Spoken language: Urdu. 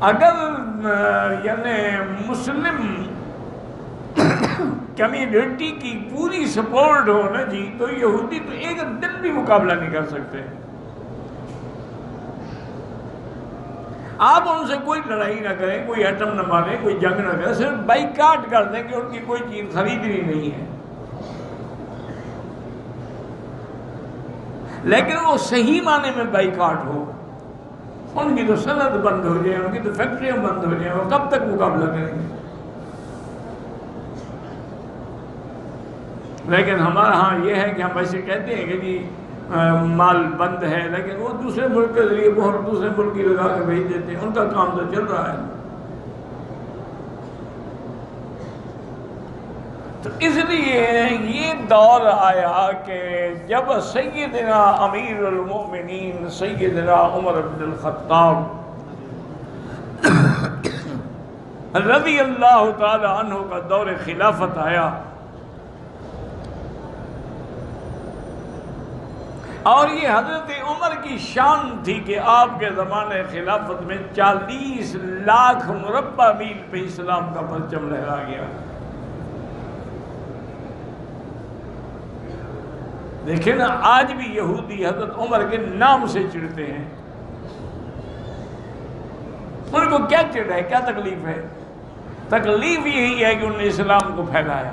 اگر یعنی مسلم کمیونٹی کی پوری سپورٹ ہو نا جی، تو یہودی تو ایک دن بھی مقابلہ نہیں کر سکتے۔ آپ ان سے کوئی لڑائی نہ کریں، کوئی ایٹم نہ ماریں، کوئی جنگ نہ کریں، صرف بائیکاٹ کر دیں کہ ان کی کوئی چیز خریدنی نہیں ہے، لیکن وہ صحیح معنی میں بائیکاٹ ہو، ان کی تو صنعت بند ہو جائے، ان کی تو فیکٹریاں بند ہو جائیں، وہ کب تک مقابلہ کریں گے؟ لیکن ہمارا ہاں یہ ہے کہ ہم ایسے کہتے ہیں کہ جی مال بند ہے، لیکن وہ دوسرے ملک کے ذریعے بہت دوسرے ملک کی لگا کے بھیج دیتے ہیں، ان کا کام تو چل رہا ہے۔ تو اس لیے یہ دور آیا کہ جب سیدنا امیر المؤمنین سیدنا عمر بن الخطاب رضی اللہ تعالی عنہ کا دور خلافت آیا، اور یہ حضرت عمر کی شان تھی کہ آپ کے زمانے خلافت میں 40 لاکھ مربع میل پہ اسلام کا پرچم لہرا گیا۔ دیکھیں نا، آج بھی یہودی حضرت عمر کے نام سے چڑھتے ہیں۔ ان کو کیا چڑھ ہے، کیا تکلیف ہے؟ تکلیف یہی ہے کہ انہوں نے اسلام کو پھیلایا۔